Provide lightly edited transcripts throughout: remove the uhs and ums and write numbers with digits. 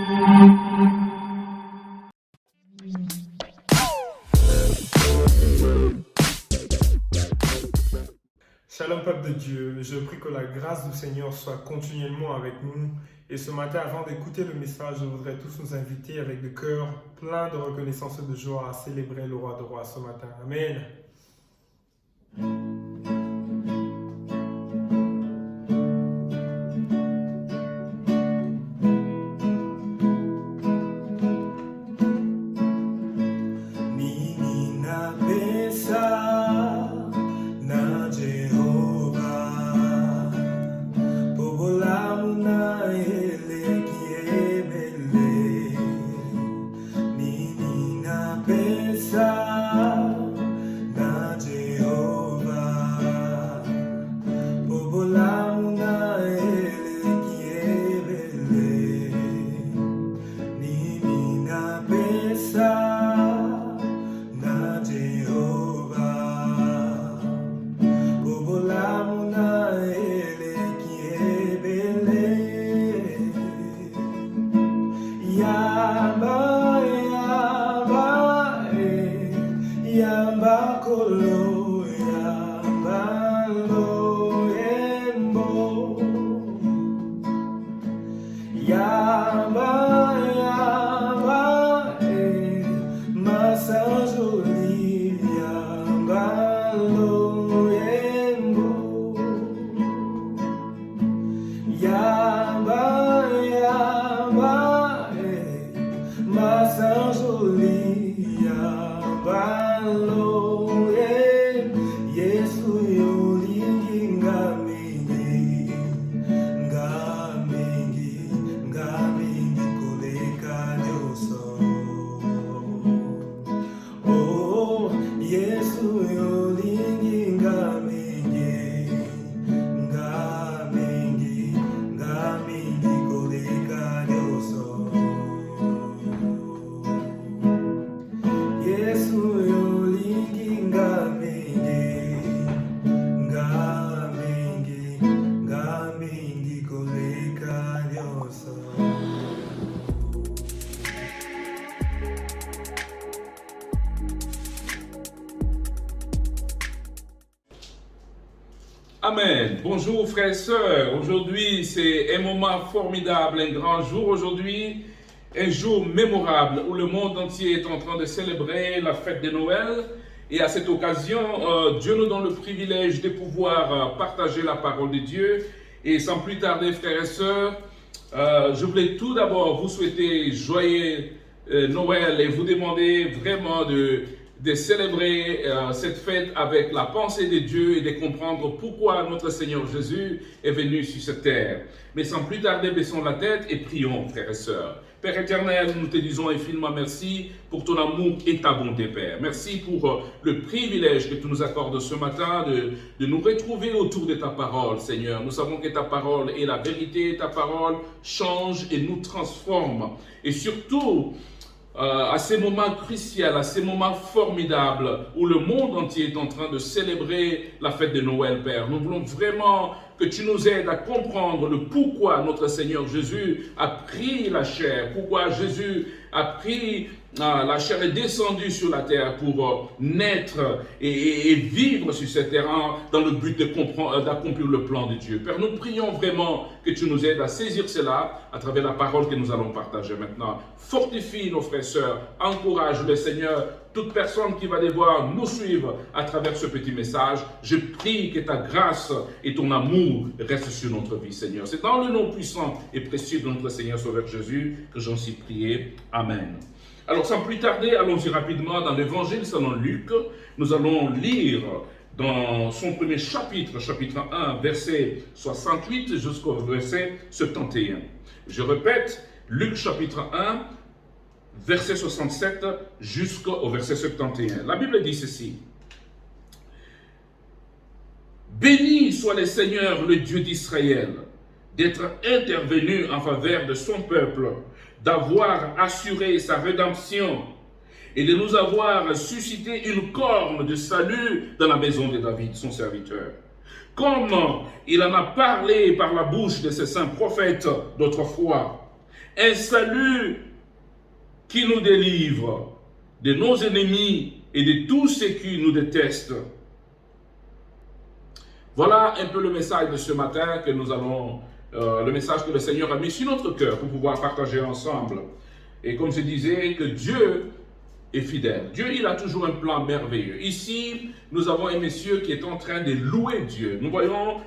Shalom peuple de Dieu, je prie que la grâce du Seigneur soit continuellement avec nous. Et ce matin, avant d'écouter le message, je voudrais tous nous inviter avec le cœur plein de reconnaissance et de joie à célébrer le roi de rois ce matin. Amen. Amen. Bonjour frères et sœurs. Aujourd'hui, c'est un moment formidable, un grand jour aujourd'hui, un jour mémorable où le monde entier est en train de célébrer la fête de Noël. Et à cette occasion, Dieu nous donne le privilège de pouvoir partager la parole de Dieu. Et sans plus tarder, frères et sœurs, je voulais tout d'abord vous souhaiter joyeux Noël et vous demander vraiment de célébrer cette fête avec la pensée de Dieu et de comprendre pourquoi notre Seigneur Jésus est venu sur cette terre. Mais sans plus tarder, baissons la tête et prions, frères et sœurs. Père éternel, nous te disons infiniment merci pour ton amour et ta bonté, Père. Merci pour le privilège que tu nous accordes ce matin de nous retrouver autour de ta parole, Seigneur. Nous savons que ta parole est la vérité, ta parole change et nous transforme. Et surtout, à ces moments cruciaux, à ces moments formidables où le monde entier est en train de célébrer la fête de Noël, Père. Nous voulons vraiment que tu nous aides à comprendre le pourquoi notre Seigneur Jésus a pris la chair, pourquoi Jésus a pris la chair est descendue sur la terre pour naître et vivre sur cette terre dans le but d'accomplir le plan de Dieu. Père, nous prions vraiment que tu nous aides à saisir cela à travers la parole que nous allons partager maintenant. Fortifie nos frères et sœurs, encourage le Seigneur, toute personne qui va devoir nous suivre à travers ce petit message. Je prie que ta grâce et ton amour restent sur notre vie, Seigneur. C'est dans le nom puissant et précieux de notre Seigneur Sauveur Jésus que j'en suis prié. Amen. Alors, sans plus tarder, allons-y rapidement dans l'évangile selon Luc. Nous allons lire dans son premier chapitre, chapitre 1, verset 68 jusqu'au verset 71. Je répète, Luc chapitre 1, verset 67 jusqu'au verset 71. La Bible dit ceci. Béni soit le Seigneur, le Dieu d'Israël, d'être intervenu en faveur de son peuple, d'avoir assuré sa rédemption et de nous avoir suscité une corne de salut dans la maison de David, son serviteur. Comme il en a parlé par la bouche de ses saints prophètes d'autrefois, Un salut qui nous délivre de nos ennemis et de tous ceux qui nous détestent. Voilà un peu le message de ce matin que nous allons, le message que le Seigneur a mis sur notre cœur pour pouvoir partager ensemble. Et comme je disais, que Dieu est fidèle. Dieu, il a toujours un plan merveilleux. Ici, nous avons un monsieur qui est en train de louer Dieu. Nous voyons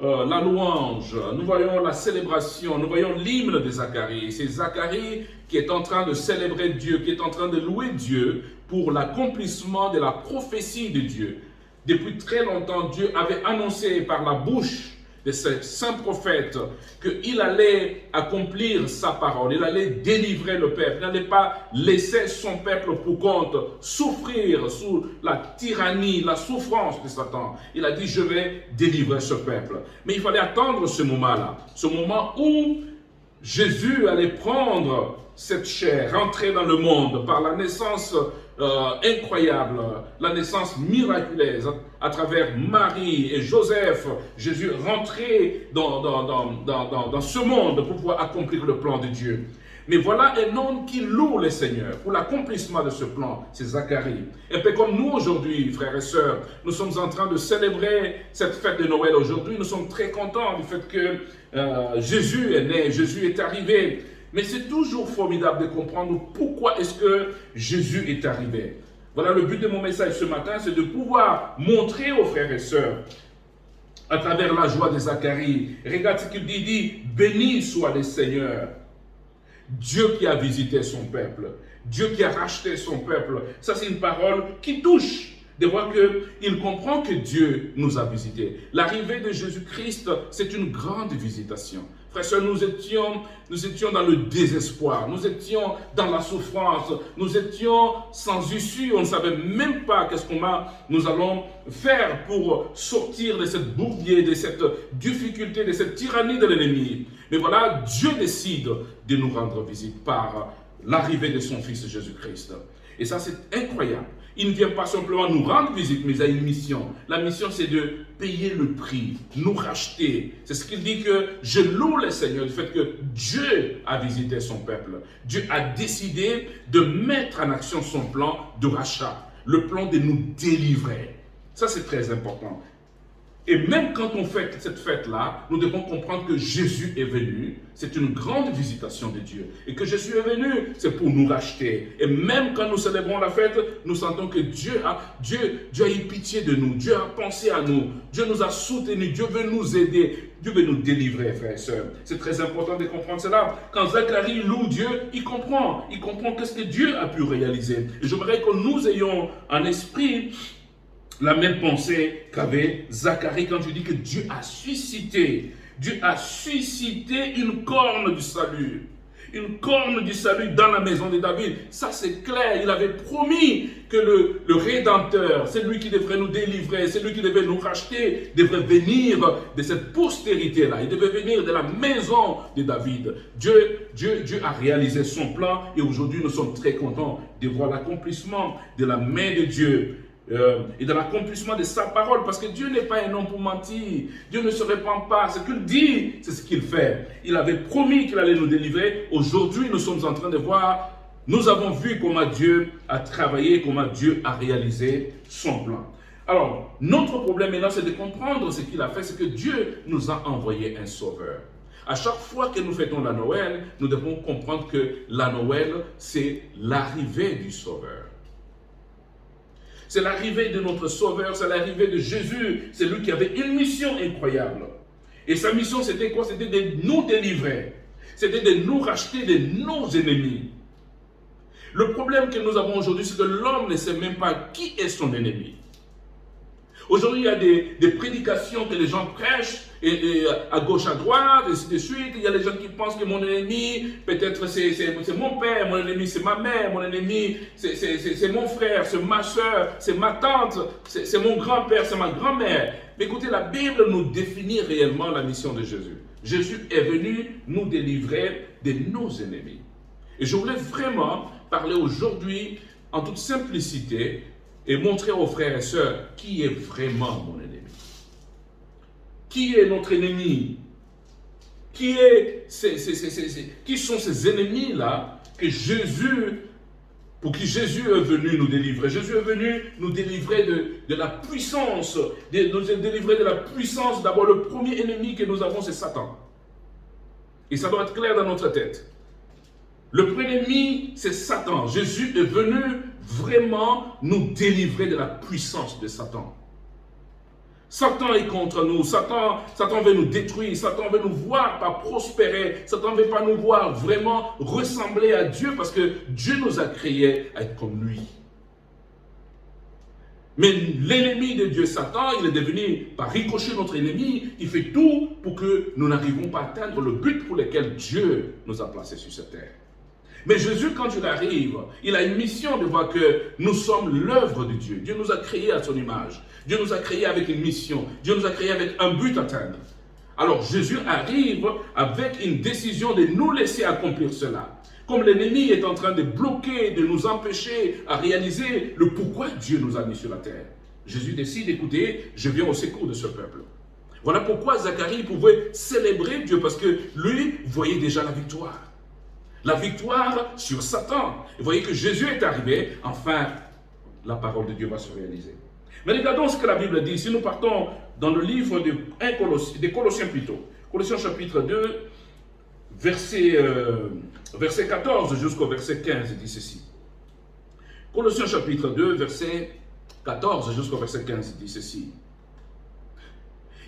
la louange, nous voyons la célébration, nous voyons l'hymne de Zacharie. C'est Zacharie qui est en train de célébrer Dieu, qui est en train de louer Dieu pour l'accomplissement de la prophétie de Dieu. Depuis très longtemps, Dieu avait annoncé par la bouche de ce saint prophète qu'il allait accomplir sa parole, il allait délivrer le peuple, il n'allait pas laisser son peuple pour compte souffrir sous la tyrannie, la souffrance de Satan. Il a dit, je vais délivrer ce peuple. Mais il fallait attendre ce moment-là, ce moment où Jésus allait prendre cette chair, rentrer dans le monde par la naissance incroyable, la naissance miraculeuse à travers Marie et Joseph. Jésus rentrait dans ce monde pour pouvoir accomplir le plan de Dieu. Mais voilà un homme qui loue le Seigneur pour l'accomplissement de ce plan, c'est Zacharie. Un peu comme nous aujourd'hui, frères et sœurs, nous sommes en train de célébrer cette fête de Noël aujourd'hui. Nous sommes très contents du fait que Jésus est né, Jésus est arrivé. Mais c'est toujours formidable de comprendre pourquoi est-ce que Jésus est arrivé. Voilà le but de mon message ce matin, c'est de pouvoir montrer aux frères et sœurs, à travers la joie de Zacharie, regarde ce qu'il dit, il dit, béni soit le Seigneur, Dieu qui a visité son peuple, Dieu qui a racheté son peuple. Ça c'est une parole qui touche, de voir qu'il comprend que Dieu nous a visités. L'arrivée de Jésus-Christ, c'est une grande visitation. Frères et sœurs, nous étions dans le désespoir, nous étions dans la souffrance, nous étions sans issue, on ne savait même pas qu'est-ce nous allons faire pour sortir de cette bourbier, de cette difficulté, de cette tyrannie de l'ennemi. Mais voilà, Dieu décide de nous rendre visite par l'arrivée de son Fils Jésus-Christ. Et ça, c'est incroyable. Il ne vient pas simplement nous rendre visite, mais il a une mission. La mission, c'est de payer le prix, nous racheter. C'est ce qu'il dit que je loue le Seigneur du fait que Dieu a visité son peuple. Dieu a décidé de mettre en action son plan de rachat, le plan de nous délivrer. Ça, c'est très important. Et même quand on fait cette fête-là, nous devons comprendre que Jésus est venu. C'est une grande visitation de Dieu. Et que Jésus est venu, c'est pour nous racheter. Et même quand nous célébrons la fête, nous sentons que Dieu a eu pitié de nous. Dieu a pensé à nous. Dieu nous a soutenus. Dieu veut nous aider. Dieu veut nous délivrer, frères et sœurs. C'est très important de comprendre cela. Quand Zacharie loue Dieu, il comprend. Il comprend qu'est-ce que Dieu a pu réaliser. Et j'aimerais que nous ayons en esprit la même pensée qu'avait Zacharie quand je dis que Dieu a suscité une corne du salut. Une corne du salut dans la maison de David. Ça c'est clair, il avait promis que le Rédempteur, c'est lui qui devrait nous délivrer, c'est lui qui devait nous racheter, devrait venir de cette postérité-là. Il devait venir de la maison de David. Dieu a réalisé son plan et aujourd'hui nous sommes très contents de voir l'accomplissement de la main de Dieu. Et de l'accomplissement de sa parole, parce que Dieu n'est pas un homme pour mentir. Dieu ne se répand pas. Ce qu'il dit, c'est ce qu'il fait. Il avait promis qu'il allait nous délivrer. Aujourd'hui, nous sommes en train de voir, nous avons vu comment Dieu a travaillé, comment Dieu a réalisé son plan. Alors, notre problème maintenant, c'est de comprendre ce qu'il a fait, c'est que Dieu nous a envoyé un sauveur. À chaque fois que nous fêtons la Noël, nous devons comprendre que la Noël, c'est l'arrivée du sauveur. C'est l'arrivée de notre Sauveur, c'est l'arrivée de Jésus. C'est lui qui avait une mission incroyable. Et sa mission, c'était quoi? C'était de nous délivrer. C'était de nous racheter de nos ennemis. Le problème que nous avons aujourd'hui, c'est que l'homme ne sait même pas qui est son ennemi. Aujourd'hui, il y a des prédications que les gens prêchent, et à gauche, à droite, et ainsi de suite. Il y a des gens qui pensent que mon ennemi, peut-être c'est mon père, mon ennemi c'est ma mère, mon ennemi c'est mon frère, c'est ma soeur, c'est ma tante, c'est mon grand-père, c'est ma grand-mère. Mais écoutez, la Bible nous définit réellement la mission de Jésus. Jésus est venu nous délivrer de nos ennemis. Et je voulais vraiment parler aujourd'hui en toute simplicité et montrer aux frères et sœurs qui est vraiment mon ennemi. Qui est notre ennemi? qui sont ces ennemis-là pour qui Jésus est venu nous délivrer. Jésus est venu nous délivrer de la puissance, nous délivrer de la puissance. D'abord, le premier ennemi que nous avons, c'est Satan. Et ça doit être clair dans notre tête. Le premier ennemi, c'est Satan. Jésus est venu vraiment nous délivrer de la puissance de Satan. Satan est contre nous. Satan veut nous détruire. Satan veut nous voir pas prospérer. Satan ne veut pas nous voir vraiment ressembler à Dieu parce que Dieu nous a créés à être comme lui. Mais l'ennemi de Dieu, Satan, il est devenu, par ricochet, notre ennemi. Il fait tout pour que nous n'arrivons pas à atteindre le but pour lequel Dieu nous a placés sur cette terre. Mais Jésus, quand il arrive, il a une mission de voir que nous sommes l'œuvre de Dieu. Dieu nous a créés à son image. Dieu nous a créés avec une mission. Dieu nous a créés avec un but à atteindre. Alors Jésus arrive avec une décision de nous laisser accomplir cela. Comme l'ennemi est en train de bloquer, de nous empêcher à réaliser le pourquoi Dieu nous a mis sur la terre. Jésus décide, écoutez, je viens au secours de ce peuple. Voilà pourquoi Zacharie pouvait célébrer Dieu, parce que lui voyait déjà la victoire. La victoire sur Satan. Vous voyez que Jésus est arrivé, enfin, la parole de Dieu va se réaliser. Mais regardons ce que la Bible dit. Si nous partons dans le livre des Colossiens plutôt, Colossiens chapitre 2, verset 14 jusqu'au verset 15, dit ceci. Colossiens chapitre 2, verset 14 jusqu'au verset 15, dit ceci.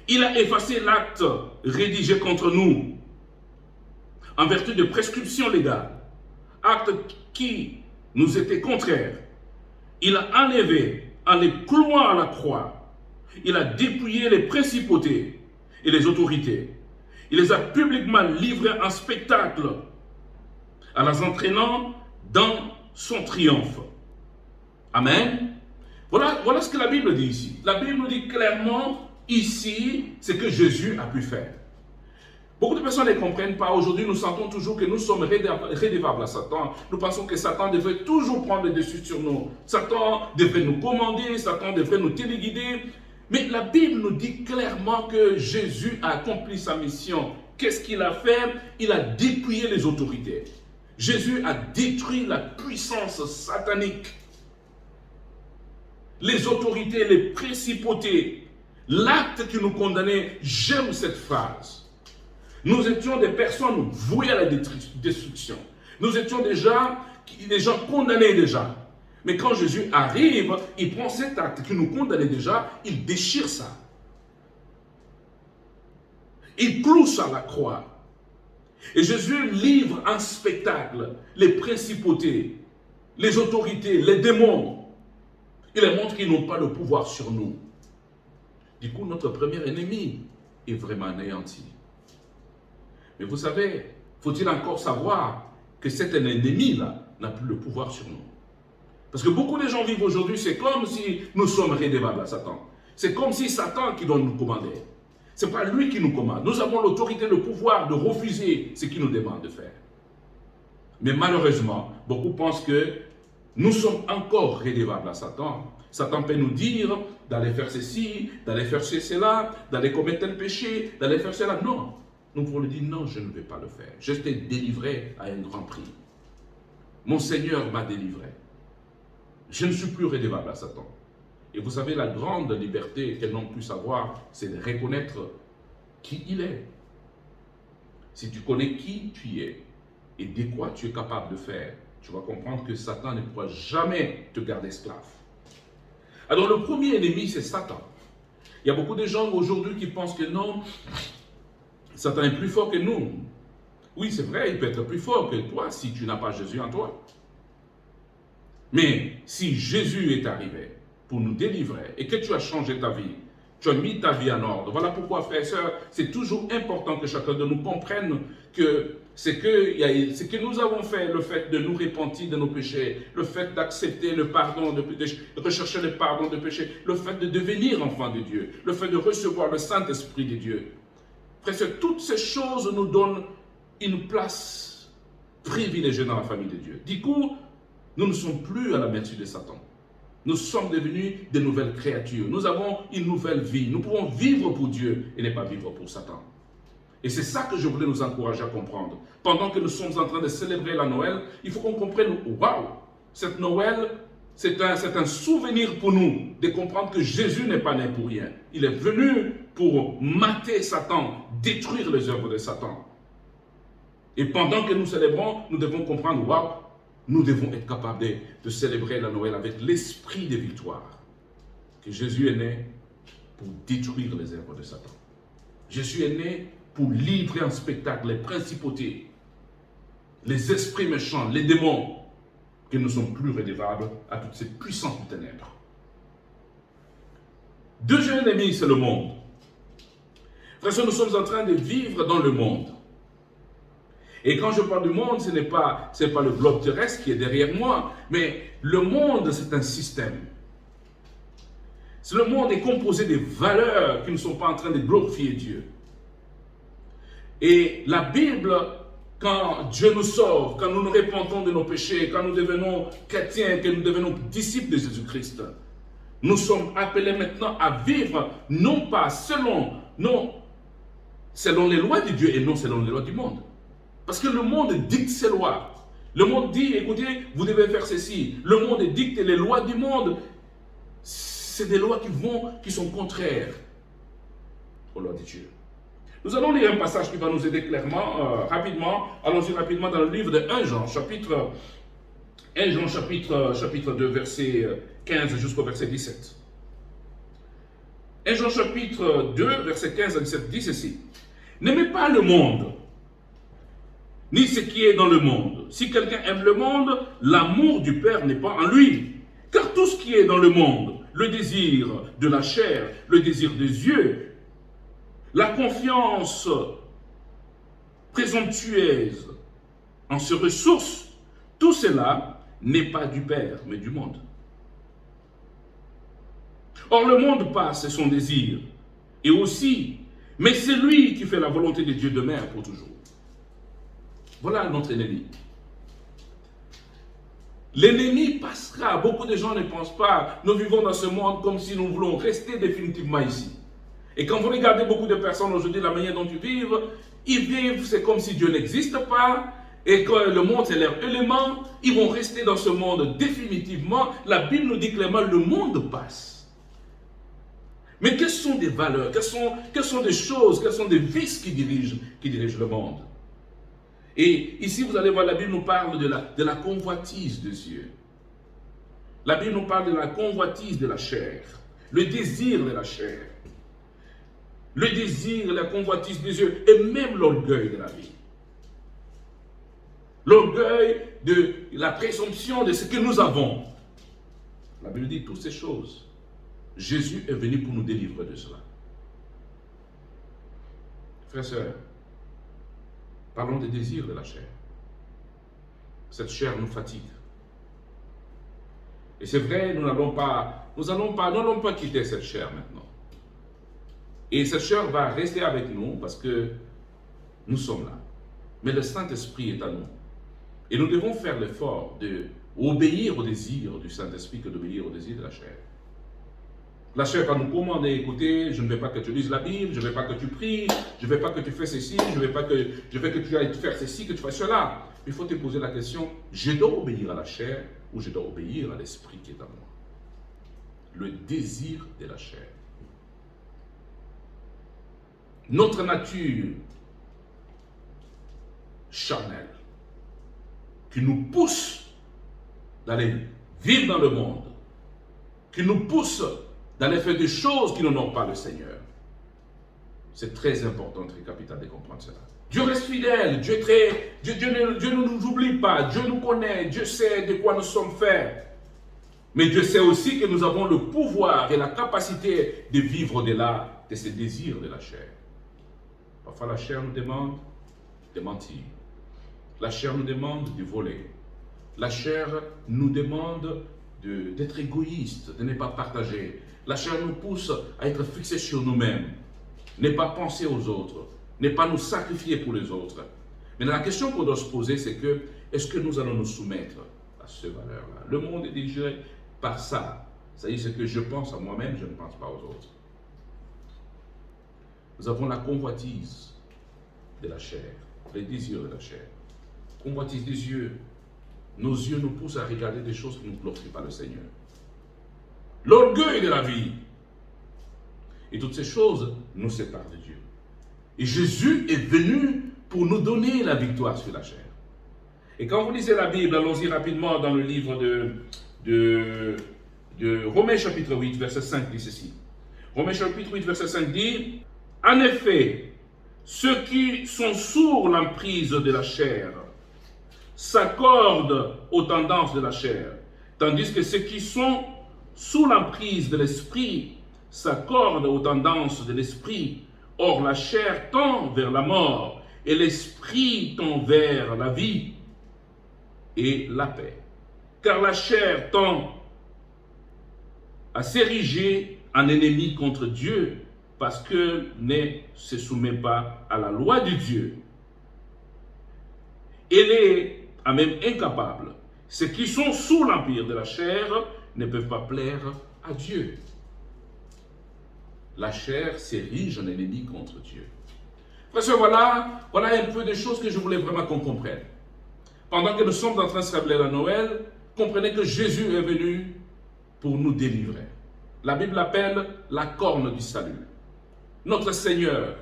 Il a effacé l'acte rédigé contre nous, en vertu de prescriptions légales, acte qui nous était contraire. Il a enlevé en les clouant à la croix. Il a dépouillé les principautés et les autorités. Il les a publiquement livrés en spectacle, en les entraînant dans son triomphe. Amen. Voilà ce que la Bible dit ici. La Bible nous dit clairement ici ce que Jésus a pu faire. Beaucoup de personnes ne comprennent pas. Aujourd'hui, nous sentons toujours que nous sommes rédevables à Satan. Nous pensons que Satan devrait toujours prendre le dessus sur nous. Satan devrait nous commander, Satan devrait nous téléguider. Mais la Bible nous dit clairement que Jésus a accompli sa mission. Qu'est-ce qu'il a fait? Il a dépouillé les autorités. Jésus a détruit la puissance satanique. Les autorités, les principautés, l'acte qui nous condamnait, j'aime cette phrase. Nous étions des personnes vouées à la destruction. Nous étions déjà des gens condamnés déjà. Mais quand Jésus arrive, il prend cet acte qui nous condamnait déjà, il déchire ça. Il cloue ça à la croix. Et Jésus livre en spectacle les principautés, les autorités, les démons. Il leur montre qu'ils n'ont pas le pouvoir sur nous. Du coup, notre premier ennemi est vraiment anéanti. Mais vous savez, faut-il encore savoir que cet ennemi-là n'a plus le pouvoir sur nous. Parce que beaucoup de gens vivent aujourd'hui, c'est comme si nous sommes rédevables à Satan. C'est comme si Satan qui doit nous commander. Ce n'est pas lui qui nous commande. Nous avons l'autorité, le pouvoir de refuser ce qu'il nous demande de faire. Mais malheureusement, beaucoup pensent que nous sommes encore rédevables à Satan. Satan peut nous dire d'aller faire ceci, d'aller faire cela, d'aller commettre tel péché, d'aller faire cela. Non. Nous pouvons lui dire non, je ne vais pas le faire. Je t'ai délivré à un grand prix. Mon Seigneur m'a délivré. Je ne suis plus rédevable à Satan. Et vous savez, la grande liberté qu'elles n'ont pu savoir, c'est de reconnaître qui il est. Si tu connais qui tu es et de quoi tu es capable de faire, tu vas comprendre que Satan ne pourra jamais te garder esclave. Alors le premier ennemi, c'est Satan. Il y a beaucoup de gens aujourd'hui qui pensent que non, Satan est plus fort que nous. Oui, c'est vrai, il peut être plus fort que toi si tu n'as pas Jésus en toi. Mais si Jésus est arrivé pour nous délivrer et que tu as changé ta vie, tu as mis ta vie en ordre. Voilà pourquoi, frères et sœurs, c'est toujours important que chacun de nous comprenne que ce que nous avons fait, le fait de nous repentir de nos péchés, le fait d'accepter le pardon de rechercher le pardon de péché, le fait de devenir enfant de Dieu, le fait de recevoir le Saint-Esprit de Dieu. Frères et sœurs, toutes ces choses nous donnent une place privilégiée dans la famille de Dieu. Du coup, nous ne sommes plus à la merci de Satan. Nous sommes devenus de nouvelles créatures. Nous avons une nouvelle vie. Nous pouvons vivre pour Dieu et ne pas vivre pour Satan. Et c'est ça que je voulais nous encourager à comprendre. Pendant que nous sommes en train de célébrer la Noël, il faut qu'on comprenne, waouh, cette Noël, c'est un souvenir pour nous de comprendre que Jésus n'est pas né pour rien. Il est venu pour mater Satan, détruire les œuvres de Satan. Et pendant que nous célébrons, nous devons comprendre, waouh, nous devons être capables de célébrer la Noël avec l'esprit de victoire. Que Jésus est né pour détruire les œuvres de Satan. Jésus est né pour livrer en spectacle les principautés, les esprits méchants, les démons, que nous ne sommes plus redevables à toutes ces puissances du ténèbres. Deuxième ennemi, c'est le monde. Frère, nous sommes en train de vivre dans le monde. Et quand je parle du monde, ce n'est pas le globe terrestre qui est derrière moi, mais le monde, c'est un système. Le monde est composé de valeurs qui ne sont pas en train de glorifier Dieu. Et la Bible, quand Dieu nous sauve, quand nous nous repentons de nos péchés, quand nous devenons chrétiens, que nous devenons disciples de Jésus-Christ, nous sommes appelés maintenant à vivre non pas selon les lois de Dieu et non selon les lois du monde. Parce que le monde dicte ses lois. Le monde dit, écoutez, vous devez faire ceci. Le monde dicte les lois du monde. C'est des lois qui sont contraires aux lois de Dieu. Nous allons lire un passage qui va nous aider clairement, rapidement. Allons-y rapidement dans le livre de 1 Jean, chapitre 2, verset 15 jusqu'au verset 17. 1 Jean chapitre 2, verset 15 à 17 dit ceci. N'aimez pas le monde, ni ce qui est dans le monde. Si quelqu'un aime le monde, l'amour du Père n'est pas en lui. Car tout ce qui est dans le monde, le désir de la chair, le désir des yeux, la confiance présomptueuse en ses ressources, tout cela n'est pas du Père, mais du monde. Or, le monde passe et son désir, et aussi, mais c'est lui qui fait la volonté de Dieu demeure pour toujours. Voilà notre ennemi. L'ennemi passera. Beaucoup de gens ne pensent pas. Nous vivons dans ce monde comme si nous voulons rester définitivement ici. Et quand vous regardez beaucoup de personnes aujourd'hui, la manière dont ils vivent, c'est comme si Dieu n'existe pas. Et que le monde, c'est leur élément. Ils vont rester dans ce monde définitivement. La Bible nous dit clairement, le monde passe. Mais quelles sont des valeurs, quelles sont des choses, quels sont des vices qui dirigent le monde? Et ici, vous allez voir, la Bible nous parle de la convoitise des yeux. La Bible nous parle de la convoitise de la chair, le désir de la chair, le désir, la convoitise des yeux et même l'orgueil de la vie. L'orgueil de la présomption de ce que nous avons. La Bible dit toutes ces choses. Jésus est venu pour nous délivrer de cela. Frères et sœurs, parlons des désirs de la chair. Cette chair nous fatigue. Et c'est vrai, nous n'allons pas quitter cette chair maintenant. Et cette chair va rester avec nous parce que nous sommes là. Mais le Saint-Esprit est à nous. Et nous devons faire l'effort d'obéir au désir du Saint-Esprit que d'obéir au désir de la chair. La chair va nous commander, écoutez, je ne veux pas que tu lises la Bible, je ne veux pas que tu pries, je ne veux pas que tu fasses ceci, je veux que tu ailles faire ceci, que tu fasses cela. Il faut te poser la question, je dois obéir à la chair ou je dois obéir à l'esprit qui est en moi? Le désir de la chair. Notre nature charnelle qui nous pousse d'aller vivre dans le monde, qui nous pousse d'aller faire des choses qui n'honorent pas le Seigneur. C'est très important, très capital de comprendre cela. Dieu reste fidèle, Dieu ne nous oublie pas, Dieu nous connaît, Dieu sait de quoi nous sommes faits. Mais Dieu sait aussi que nous avons le pouvoir et la capacité de vivre au-delà de ces désirs de la chair. Parfois la chair nous demande de mentir. La chair nous demande de voler. La chair nous demande d'être égoïste, de ne pas partager. La chair nous pousse à être fixés sur nous-mêmes, ne pas penser aux autres, ne pas nous sacrifier pour les autres. Mais la question qu'on doit se poser, c'est que, est-ce que nous allons nous soumettre à ces valeurs-là? Le monde est dirigé par ça. C'est-à-dire, c'est que je pense à moi-même, je ne pense pas aux autres. Nous avons la convoitise de la chair, les désirs de la chair. Convoitise des yeux. Nos yeux nous poussent à regarder des choses qui ne glorifient pas le Seigneur. L'orgueil de la vie. Et toutes ces choses nous séparent de Dieu. Et Jésus est venu pour nous donner la victoire sur la chair. Et quand vous lisez la Bible, allons-y rapidement dans le livre de Romains chapitre 8, verset 5 dit ceci. Romains chapitre 8, verset 5 dit, « En effet, ceux qui sont sous l'emprise de la chair s'accordent aux tendances de la chair, tandis que ceux qui sont sous l'emprise de l'esprit s'accordent aux tendances de l'esprit. Or, la chair tend vers la mort et l'esprit tend vers la vie et la paix. Car la chair tend à s'ériger en ennemi contre Dieu parce qu'elle ne se soumet pas à la loi de Dieu. Elle est même incapable. Ceux qui sont sous l'empire de la chair ne peuvent pas plaire à Dieu. La chair s'érige en ennemi contre Dieu. Parce que voilà un peu des choses que je voulais vraiment qu'on comprenne. Pendant que nous sommes en train de célébrer la Noël, comprenez que Jésus est venu pour nous délivrer. La Bible l'appelle la corne du salut. Notre Seigneur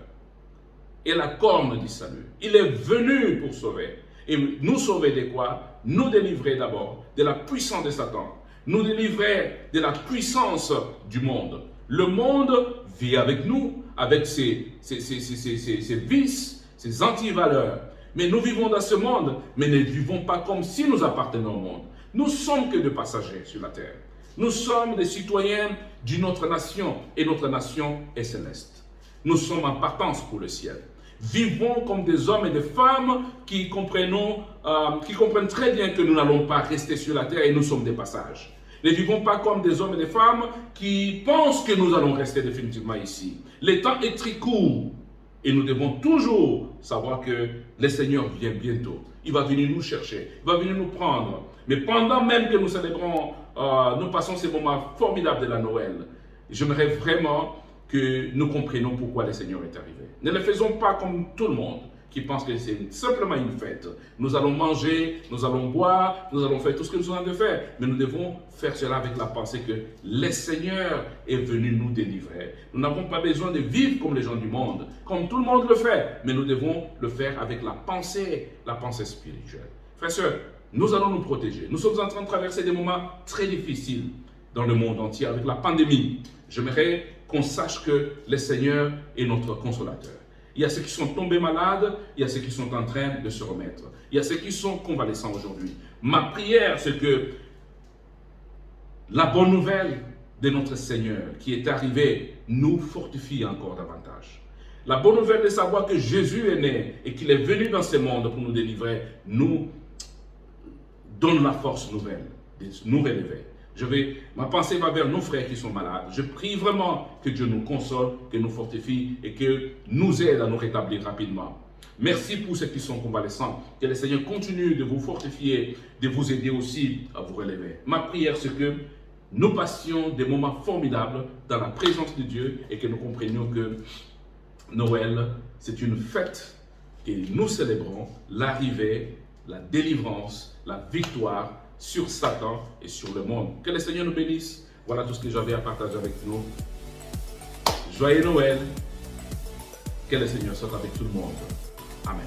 est la corne du salut. Il est venu pour sauver. Et nous sauver de quoi? Nous délivrer d'abord de la puissance de Satan. Nous délivrer de la puissance du monde. Le monde vit avec nous, avec ses vices, ses antivaleurs. Mais nous vivons dans ce monde, mais ne vivons pas comme si nous appartenions au monde. Nous sommes que des passagers sur la terre. Nous sommes des citoyens d'une autre nation, et notre nation est céleste. Nous sommes en partance pour le ciel. Vivons comme des hommes et des femmes qui comprennent très bien que nous n'allons pas rester sur la terre et nous sommes des passages. Ne vivons pas comme des hommes et des femmes qui pensent que nous allons rester définitivement ici. Le temps est très court et nous devons toujours savoir que le Seigneur vient bientôt. Il va venir nous chercher, il va venir nous prendre. Mais pendant même que nous célébrons, nous passons ces moments formidables de la Noël, j'aimerais vraiment que nous comprenions pourquoi le Seigneur est arrivé. Ne le faisons pas comme tout le monde qui pense que c'est simplement une fête. Nous allons manger, nous allons boire, nous allons faire tout ce que nous sommes en train de faire. Mais nous devons faire cela avec la pensée que le Seigneur est venu nous délivrer. Nous n'avons pas besoin de vivre comme les gens du monde, comme tout le monde le fait. Mais nous devons le faire avec la pensée spirituelle. Frères et sœurs, nous allons nous protéger. Nous sommes en train de traverser des moments très difficiles dans le monde entier avec la pandémie. J'aimerais qu'on sache que le Seigneur est notre consolateur. Il y a ceux qui sont tombés malades, il y a ceux qui sont en train de se remettre. Il y a ceux qui sont convalescents aujourd'hui. Ma prière, c'est que la bonne nouvelle de notre Seigneur qui est arrivé nous fortifie encore davantage. La bonne nouvelle de savoir que Jésus est né et qu'il est venu dans ce monde pour nous délivrer, nous donne la force nouvelle de nous relever. Ma pensée va vers nos frères qui sont malades. Je prie vraiment que Dieu nous console, que nous fortifie et que nous aide à nous rétablir rapidement. Merci pour ceux qui sont convalescents. Que le Seigneur continue de vous fortifier, de vous aider aussi à vous relever. Ma prière, c'est que nous passions des moments formidables dans la présence de Dieu et que nous comprenions que Noël, c'est une fête et nous célébrons l'arrivée, la délivrance, la victoire sur Satan et sur le monde. Que le Seigneur nous bénisse. Voilà tout ce que j'avais à partager avec nous. Joyeux Noël. Que le Seigneur soit avec tout le monde. Amen.